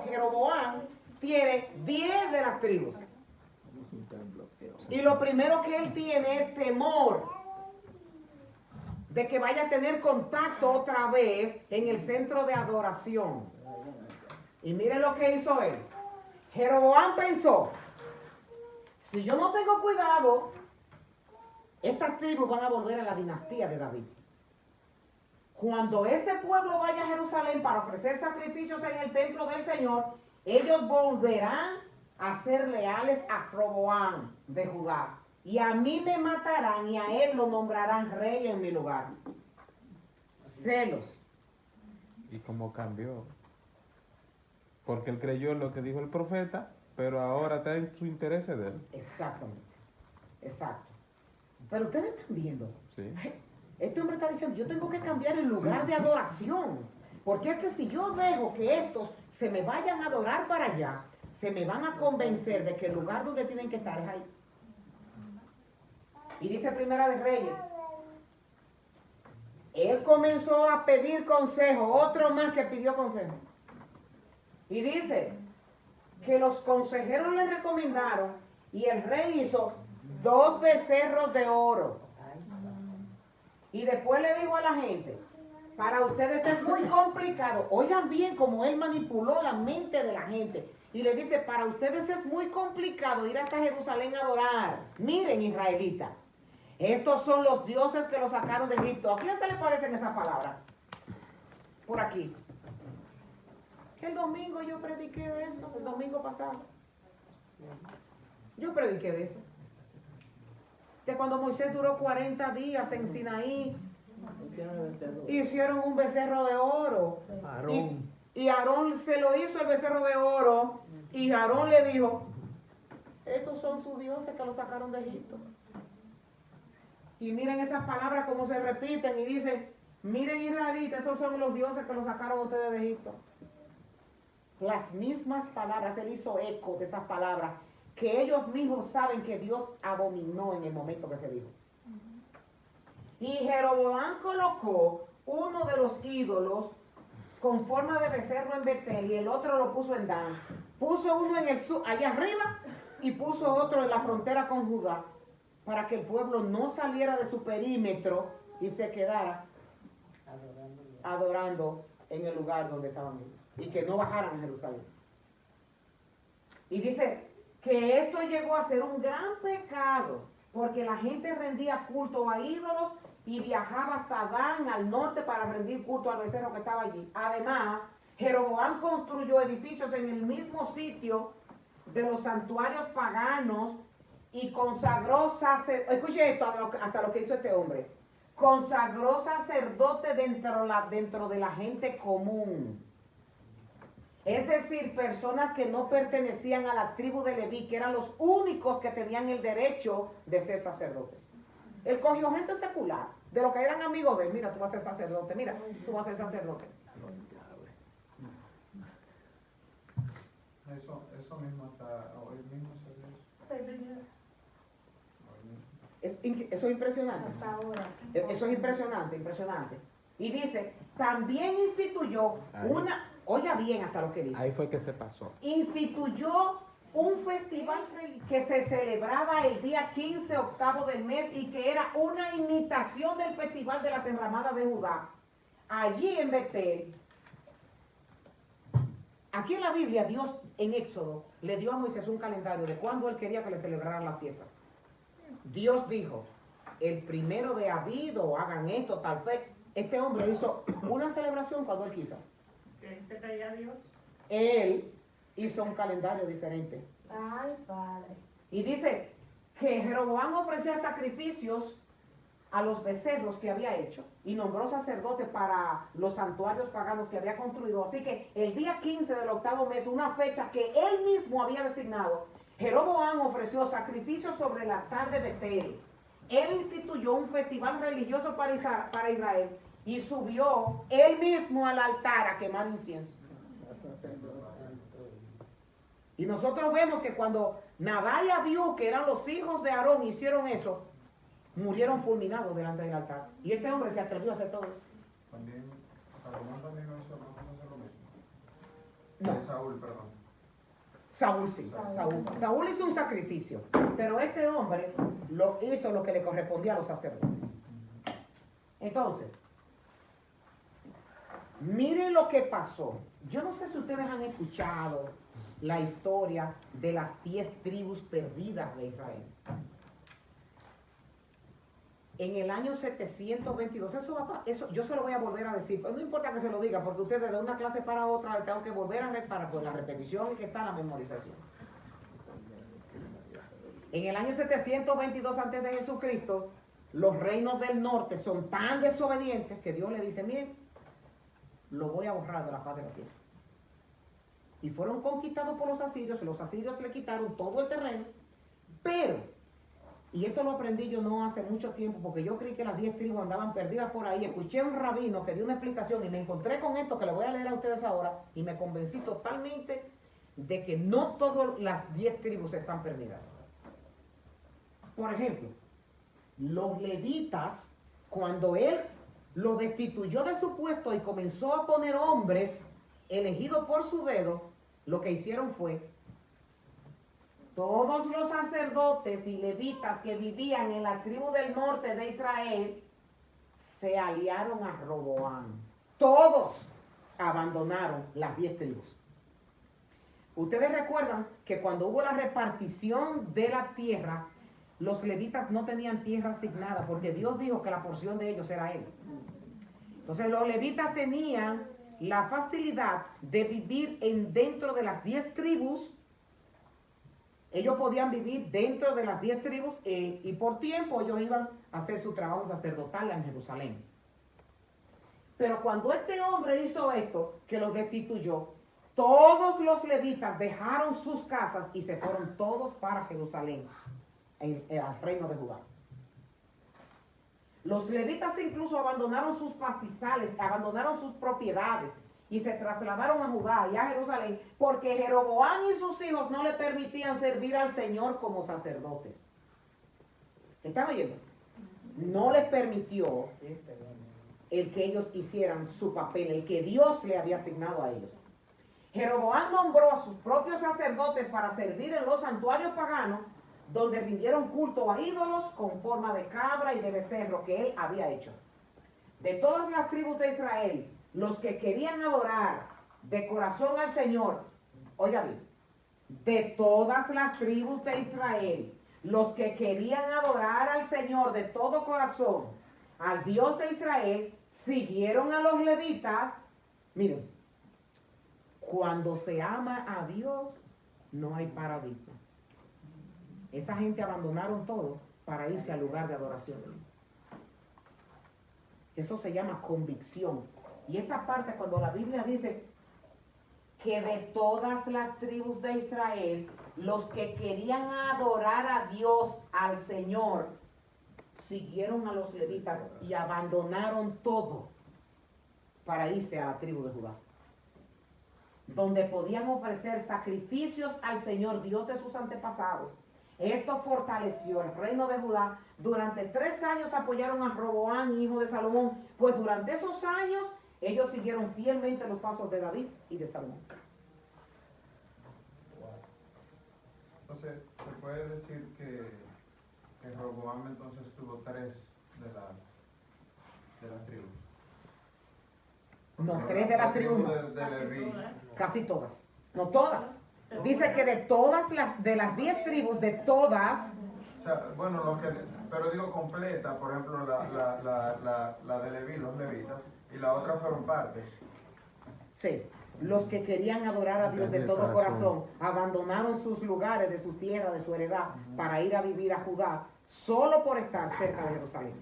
Jeroboam tiene 10 de las tribus. Y lo primero que él tiene es temor de que vaya a tener contacto otra vez en el centro de adoración. Y miren lo que hizo él. Jeroboam pensó, si yo no tengo cuidado, estas tribus van a volver a la dinastía de David. Cuando este pueblo vaya a Jerusalén para ofrecer sacrificios en el templo del Señor, ellos volverán a ser leales a Roboam de Judá. Y a mí me matarán y a él lo nombrarán rey en mi lugar. Celos. ¿Y cómo cambió? Porque él creyó en lo que dijo el profeta, pero ahora está en su interés de él. Exactamente. Exacto. Pero ustedes están viendo. Sí. Este hombre está diciendo, yo tengo que cambiar el lugar de adoración. Porque es que si yo dejo que estos se me vayan a adorar para allá, se me van a convencer de que el lugar donde tienen que estar es ahí. Y dice Primera de Reyes, él comenzó a pedir consejo, otro más que pidió consejo. Y dice que los consejeros le recomendaron y el rey hizo 2 becerros de oro. Y después le dijo a la gente, para ustedes es muy complicado. Oigan bien cómo él manipuló la mente de la gente. Y le dice, para ustedes es muy complicado ir hasta Jerusalén a adorar. Miren, israelitas, estos son los dioses que los sacaron de Egipto. ¿A quién se le parecen esas palabras? Por aquí. El domingo yo prediqué de eso, el domingo pasado. Yo prediqué de eso. De cuando Moisés duró 40 días en Sinaí, hicieron un becerro de oro. Y Aarón se lo hizo el becerro de oro. Y Aarón le dijo, estos son sus dioses que los sacaron de Egipto. Y miren esas palabras como se repiten y dicen, miren israelitas, esos son los dioses que los sacaron ustedes de Egipto. Las mismas palabras, él hizo eco de esas palabras que ellos mismos saben que Dios abominó en el momento que se dijo. Y Jeroboam colocó uno de los ídolos con forma de becerro en Betel y el otro lo puso en Dan. Puso uno en el sur, allá arriba, y puso otro en la frontera con Judá, para que el pueblo no saliera de su perímetro y se quedara adorando en el lugar donde estaban ellos, y que no bajaran a Jerusalén. Y dice que esto llegó a ser un gran pecado, porque la gente rendía culto a ídolos y viajaba hasta Dan, al norte, para rendir culto al becerro que estaba allí. Además, Jeroboam construyó edificios en el mismo sitio de los santuarios paganos y consagró sacerdotes. Escuche esto, hasta lo que hizo este hombre. Consagró sacerdotes dentro de la gente común. Es decir, personas que no pertenecían a la tribu de Leví, que eran los únicos que tenían el derecho de ser sacerdotes. Él cogió gente secular, de los que eran amigos de él. Mira, tú vas a ser sacerdote, mira, tú vas a ser sacerdote. Eso mismo está, hoy mismo se ve eso. Hoy mismo. Eso es impresionante. Hasta ahora. Eso es impresionante, impresionante. Y dice, también instituyó Ahí. oiga bien hasta lo que dice. Ahí fue que se pasó. Instituyó un festival que se celebraba el día 15 octavo del mes y que era una imitación del festival de las enramadas de Judá. Allí en Betel, aquí en la Biblia, Dios en Éxodo le dio a Moisés un calendario de cuándo él quería que le celebraran las fiestas. Dios dijo, el 1 de Abib, o hagan esto, tal vez. Este hombre hizo una celebración cuando él quiso. ¿Que te caía Dios? Él hizo un calendario diferente. Ay, padre. Y dice que Jeroboam ofrecía sacrificios a los becerros que había hecho y nombró sacerdotes para los santuarios paganos que había construido. Así que el día 15 del octavo mes, una fecha que él mismo había designado, Jeroboam ofreció sacrificios sobre el altar de Betel. Él instituyó un festival religioso para Israel y subió él mismo al altar a quemar incienso. Y nosotros vemos que cuando Nadab y Abiú, que eran los hijos de Aarón, hicieron eso, murieron fulminados delante del altar. Y este hombre se atrevió a hacer todo eso. También, Salomón también hizo lo mismo. No. Saúl, perdón. Saúl sí, Saúl hizo un sacrificio, pero este hombre hizo lo que le correspondía a los sacerdotes. Entonces, miren lo que pasó. Yo no sé si ustedes han escuchado la historia de las 10 tribus perdidas de Israel. En el año 722, eso yo se lo voy a volver a decir, pero no importa que se lo diga, porque ustedes de una clase para otra le tengo que volver a reparar por la repetición y que está la memorización. En el año 722 antes de Jesucristo, los reinos del norte son tan desobedientes que Dios le dice, miren, lo voy a borrar de la faz de la tierra. Y fueron conquistados por los asirios le quitaron todo el terreno, pero... Y esto lo aprendí yo no hace mucho tiempo porque yo creí que las 10 tribus andaban perdidas por ahí. Escuché a un rabino que dio una explicación y me encontré con esto que le voy a leer a ustedes ahora y me convencí totalmente de que no todas las 10 tribus están perdidas. Por ejemplo, los levitas, cuando él los destituyó de su puesto y comenzó a poner hombres elegidos por su dedo, lo que hicieron fue... Todos los sacerdotes y levitas que vivían en la tribu del norte de Israel se aliaron a Roboam. Todos abandonaron las 10 tribus. Ustedes recuerdan que cuando hubo la repartición de la tierra, los levitas no tenían tierra asignada porque Dios dijo que la porción de ellos era él. Entonces los levitas tenían la facilidad de vivir dentro de las 10 tribus. Ellos podían vivir dentro de las 10 tribus y por tiempo ellos iban a hacer su trabajo sacerdotal en Jerusalén. Pero cuando este hombre hizo esto, que los destituyó, todos los levitas dejaron sus casas y se fueron todos para Jerusalén, al reino de Judá. Los levitas incluso abandonaron sus pastizales, abandonaron sus propiedades, y se trasladaron a Judá y a Jerusalén porque Jeroboam y sus hijos no le permitían servir al Señor como sacerdotes. ¿Están oyendo? No les permitió el que ellos hicieran su papel, el que Dios le había asignado a ellos. Jeroboam nombró a sus propios sacerdotes para servir en los santuarios paganos donde rindieron culto a ídolos con forma de cabra y de becerro que él había hecho. De todas las tribus de Israel, los que querían adorar de corazón al Señor, oiga bien, de todas las tribus de Israel, los que querían adorar al Señor de todo corazón, al Dios de Israel, siguieron a los levitas. Miren, cuando se ama a Dios, no hay paradigma. Esa gente abandonaron todo para irse al lugar de adoración. Eso se llama convicción. Y esta parte, cuando la Biblia dice que de todas las tribus de Israel, los que querían adorar a Dios, al Señor, siguieron a los levitas y abandonaron todo para irse a la tribu de Judá. donde podían ofrecer sacrificios al Señor, Dios de sus antepasados. Esto fortaleció el reino de Judá. Durante 3 años apoyaron a Roboam, hijo de Salomón, pues durante esos años ellos siguieron fielmente los pasos de David y de Salomón. Entonces, se puede decir que Roboam entonces tuvo 3 de las tribus. No, Porque 3 de las tribus no. de Leví. Casi todas. No todas. Dice que de todas de las 10 tribus, de todas, O sea, bueno, pero digo completa, por ejemplo, la de Leví, los levitas, y la otra fueron partes. sí, los que querían adorar a Dios de todo corazón, abandonaron sus lugares, de sus tierras, de su heredad, para ir a vivir a Judá, solo por estar cerca de Jerusalén.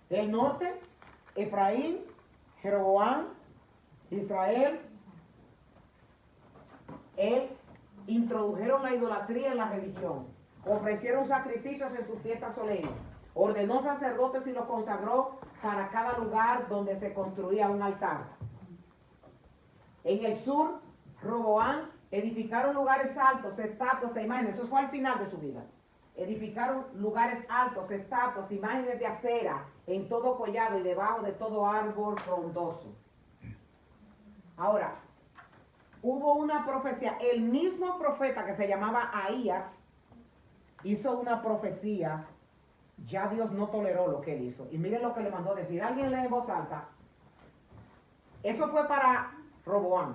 El norte, Efraín, Jeroboam, Israel, introdujeron la idolatría en la religión, ofrecieron sacrificios en sus fiestas solemnes, ordenó sacerdotes y los consagró para cada lugar donde se construía un altar. En el sur, Roboam edificaron lugares altos, estatuas e imágenes. Eso fue al final de su vida. Edificaron lugares altos, estatuas, imágenes de acera en todo collado y debajo de todo árbol frondoso. Ahora, hubo una profecía. El mismo profeta que se llamaba Ahías hizo una profecía. Ya Dios no toleró lo que él hizo. Y miren lo que le mandó a decir. Alguien lee en voz alta. Eso fue para Roboam.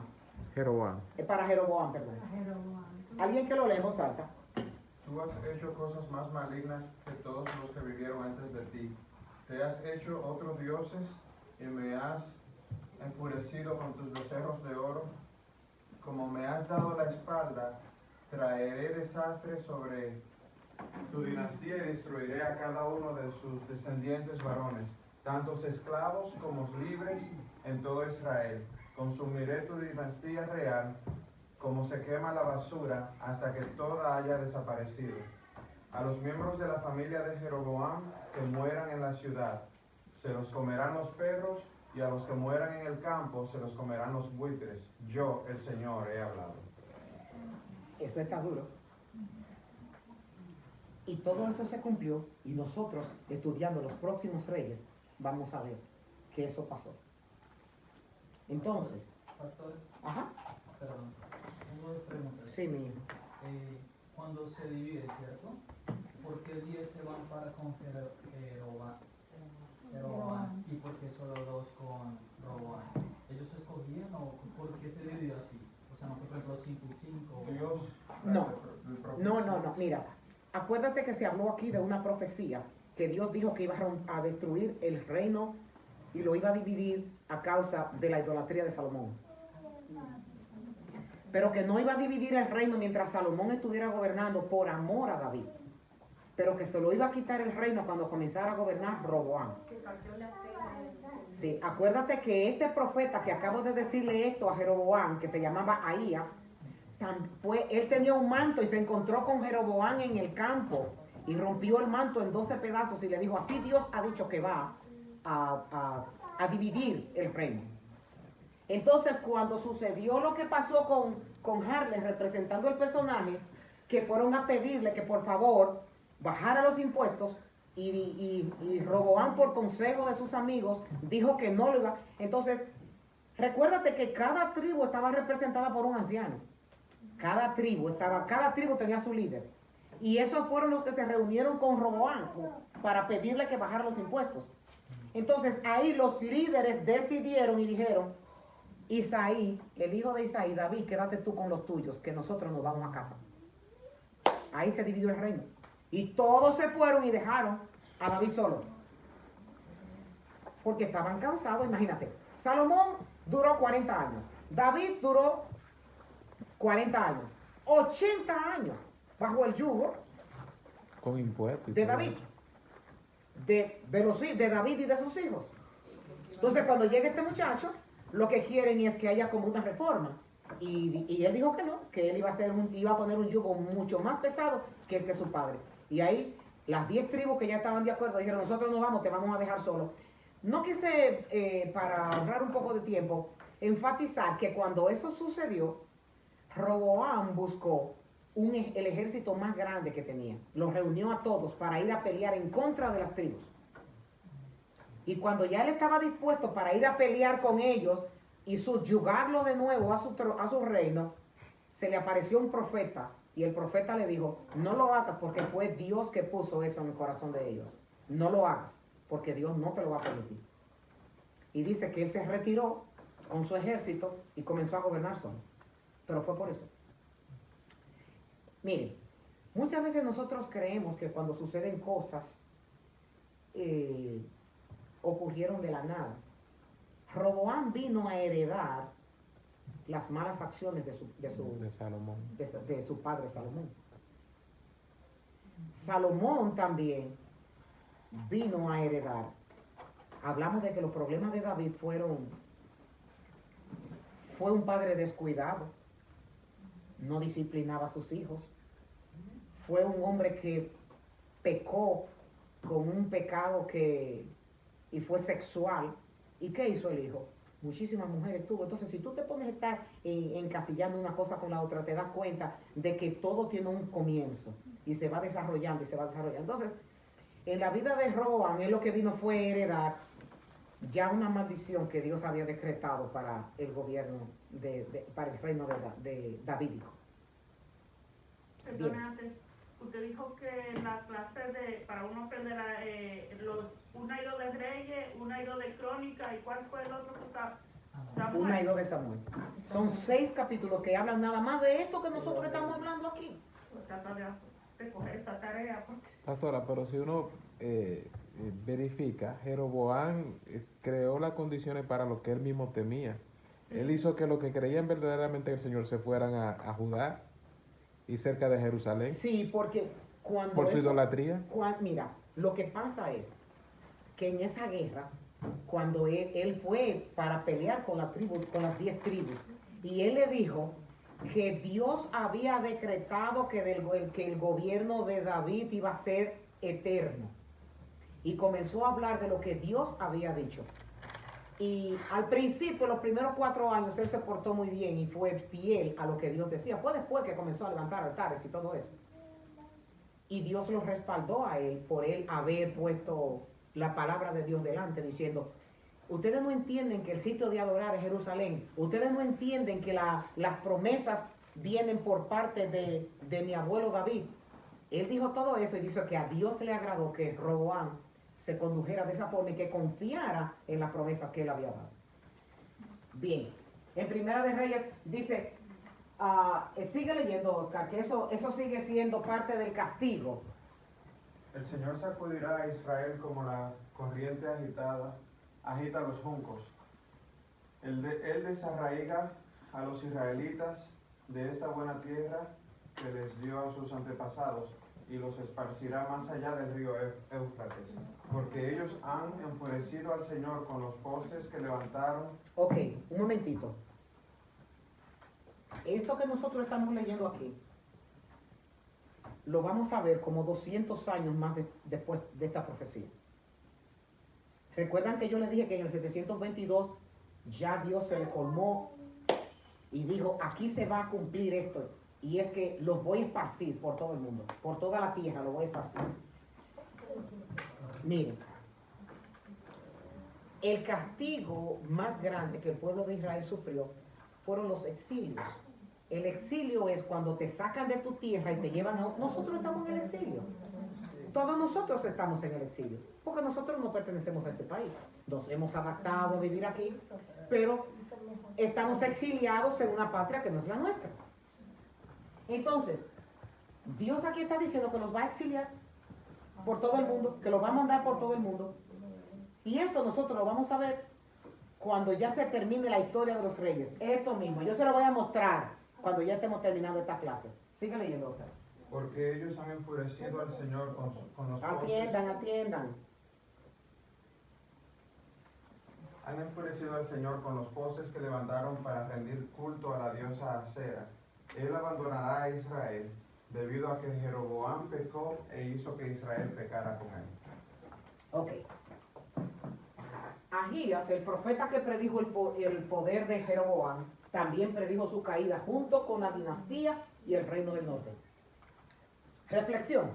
Jeroboam. Para Jeroboam, perdón. Alguien que lo lee en voz alta. Tú has hecho cosas más malignas que todos los que vivieron antes de ti. Te has hecho otros dioses y me has enfurecido con tus becerros de oro. Como me has dado la espalda, traeré desastre sobre tu dinastía y destruiré a cada uno de sus descendientes varones, tantos esclavos como libres en todo Israel. Consumiré tu dinastía real como se quema la basura hasta que toda haya desaparecido. A los miembros de la familia de Jeroboam que mueran en la ciudad, se los comerán los perros, y a los que mueran en el campo, se los comerán los buitres. Yo, el Señor, he hablado. Eso está duro. Y todo eso se cumplió, y nosotros, estudiando los próximos reyes, vamos a ver que eso pasó. Entonces, Pastor, ajá, perdón, tengo 2 preguntas. sí, mi hijo. Cuando se divide, ¿cierto? ¿Por qué 10 se van para con Jeroboam? ¿Y por qué solo 2 con Roboam? ¿Ellos escogían o por qué se dividió así? O sea, no fue por ejemplo 5 y 5. Dios, No, mira, acuérdate que se habló aquí de una profecía, que Dios dijo que iba a destruir el reino y lo iba a dividir a causa de la idolatría de Salomón. Pero que no iba a dividir el reino mientras Salomón estuviera gobernando por amor a David, pero que se lo iba a quitar el reino cuando comenzara a gobernar Roboam. Sí, acuérdate que este profeta que acabo de decirle esto a Jeroboam, que se llamaba Ahías, él tenía un manto y se encontró con Jeroboam en el campo y rompió el manto en 12 pedazos y le dijo, así Dios ha dicho que va a dividir el reino. Entonces, cuando sucedió lo que pasó con Harley representando el personaje, que fueron a pedirle que por favor bajara los impuestos, y Roboam, por consejo de sus amigos, dijo que no lo iba. Entonces, recuérdate que cada tribu estaba representada por un anciano. Cada tribu tenía su líder. Y esos fueron los que se reunieron con Roboam para pedirle que bajara los impuestos. Entonces, ahí los líderes decidieron y dijeron, Isaí, el hijo de Isaí, David, quédate tú con los tuyos, que nosotros nos vamos a casa. Ahí se dividió el reino. Y todos se fueron y dejaron a David solo. Porque estaban cansados, imagínate. Salomón duró 40 años. David duró 40 años. 80 años bajo el yugo Con impuestos. de David. De David y de sus hijos. Entonces, cuando llega este muchacho, lo que quieren es que haya como una reforma. Y él dijo que no, que él iba a poner un yugo mucho más pesado que el que su padre. Y ahí las 10 tribus que ya estaban de acuerdo dijeron, nosotros nos vamos, te vamos a dejar solo. No quise, para ahorrar un poco de tiempo, enfatizar que cuando eso sucedió, Roboam buscó el ejército más grande que tenía. Los reunió a todos para ir a pelear en contra de las tribus. Y cuando ya él estaba dispuesto para ir a pelear con ellos y subyugarlo de nuevo a su reino, se le apareció un profeta y el profeta le dijo, no lo hagas porque fue Dios que puso eso en el corazón de ellos. No lo hagas porque Dios no te lo va a permitir. Y dice que él se retiró con su ejército y comenzó a gobernar solo. Pero fue por eso. Miren, muchas veces nosotros creemos que cuando suceden cosas ocurrieron de la nada. Roboam vino a heredar las malas acciones de su padre Salomón. Salomón también vino a heredar. Hablamos de que los problemas de David fue un padre descuidado, no disciplinaba a sus hijos, fue un hombre que pecó con un pecado y fue sexual. ¿Y qué hizo el hijo? Muchísimas mujeres tuvo. Entonces, si tú te pones a estar encasillando una cosa con la otra, te das cuenta de que todo tiene un comienzo y se va desarrollando y se va desarrollando. Entonces, en la vida de Roboam, él lo que vino fue heredar ya una maldición que Dios había decretado para el gobierno, para el reino de davídico. Perdóname, usted dijo que la clase para uno aprender una y dos de Reyes, una y dos de Crónica, ¿y cuál fue el otro que está? Samuel. Una y dos de Samuel. Son 6 capítulos que hablan nada más de esto que nosotros estamos hablando aquí. Trata de coger esa tarea. Pastora, pero si uno verifica, Jeroboam creó las condiciones para lo que él mismo temía. Sí. Él hizo que los que creían verdaderamente en el Señor se fueran a Judá y cerca de Jerusalén. Sí, porque cuando por su idolatría. Mira, lo que pasa es que en esa guerra, cuando él fue para pelear con las 10 tribus, y él le dijo que Dios había decretado que el gobierno de David iba a ser eterno. Y comenzó a hablar de lo que Dios había dicho. Y al principio, los primeros 4 años, él se portó muy bien y fue fiel a lo que Dios decía. Fue después que comenzó a levantar altares y todo eso. Y Dios lo respaldó a él por él haber puesto la palabra de Dios delante, diciendo, ustedes no entienden que el sitio de adorar es Jerusalén. Ustedes no entienden que las promesas vienen por parte de mi abuelo David. Él dijo todo eso y dijo que a Dios se le agradó que Roboam se condujera de esa forma y que confiara en las promesas que él había dado. Bien, en Primera de Reyes dice, sigue leyendo, Oscar, que eso sigue siendo parte del castigo. El Señor sacudirá a Israel como la corriente agita los juncos. Él desarraiga a los israelitas de esta buena tierra que les dio a sus antepasados y los esparcirá más allá del río Éufrates, porque ellos han enfurecido al Señor con los postes que levantaron. Ok, un momentito. Esto que nosotros estamos leyendo aquí, lo vamos a ver como 200 años más después de esta profecía. Recuerdan que yo les dije que en el 722 ya Dios se le colmó y dijo, aquí se va a cumplir esto. Y es que los voy a esparcir por todo el mundo, por toda la tierra los voy a esparcir. Miren, el castigo más grande que el pueblo de Israel sufrió fueron los exilios. El exilio es cuando te sacan de tu tierra y te llevan a... Nosotros estamos en el exilio. Todos nosotros estamos en el exilio, porque nosotros no pertenecemos a este país. Nos hemos adaptado a vivir aquí, pero estamos exiliados en una patria que no es la nuestra. Entonces, Dios aquí está diciendo que los va a exiliar por todo el mundo, que los va a mandar por todo el mundo. Y esto nosotros lo vamos a ver cuando ya se termine la historia de los reyes. Esto mismo, yo se lo voy a mostrar cuando ya estemos terminando estas clases. Sigue leyendo, Oscar. Porque ellos han enfurecido al Señor con los Atiendan. Han enfurecido al Señor con los postes que levantaron para rendir culto a la diosa Acera. Él abandonará a Israel debido a que Jeroboam pecó e hizo que Israel pecara con él. Ok. Ahías, el profeta que predijo el poder de Jeroboam, también predijo su caída junto con la dinastía y el reino del norte. Reflexión.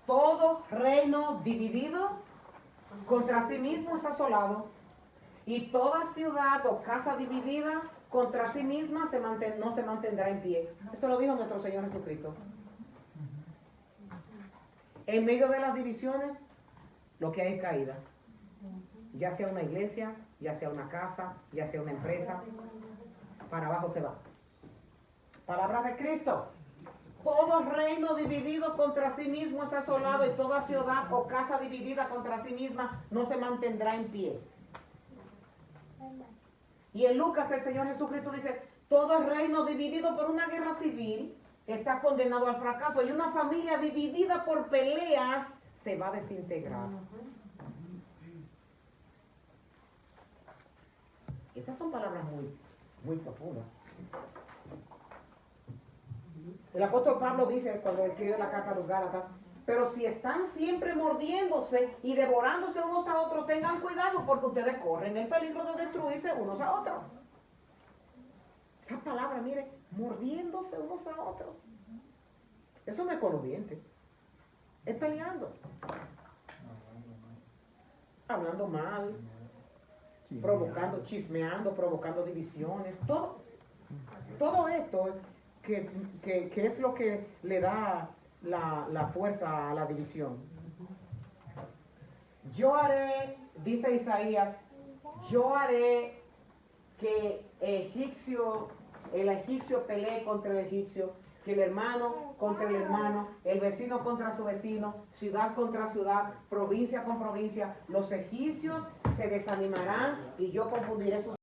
Todo reino dividido contra sí mismo es asolado, y toda ciudad o casa dividida contra sí misma no se mantendrá en pie. Esto lo dijo nuestro Señor Jesucristo. En medio de las divisiones, lo que hay es caída. Ya sea una iglesia, ya sea una casa, ya sea una empresa, para abajo se va. Palabra de Cristo. Todo reino dividido contra sí mismo es asolado, y toda ciudad o casa dividida contra sí misma no se mantendrá en pie. Y en Lucas el Señor Jesucristo dice, todo reino dividido por una guerra civil está condenado al fracaso, y una familia dividida por peleas se va a desintegrar. Esas son palabras muy profundas. El apóstol Pablo dice, cuando escribe la carta a los Gálatas, pero si están siempre mordiéndose y devorándose unos a otros, tengan cuidado, porque ustedes corren el peligro de destruirse unos a otros. Esa palabra, mire, mordiéndose unos a otros. Eso no es con los dientes, es peleando, hablando mal, provocando, chismeando, provocando divisiones, todo esto que es lo que le da la fuerza a la división. Yo haré, dice Isaías, yo haré que el egipcio pelee contra el egipcio, que el hermano contra el hermano, el vecino contra su vecino, ciudad contra ciudad, provincia con provincia. Los egipcios se desanimarán y yo confundiré sus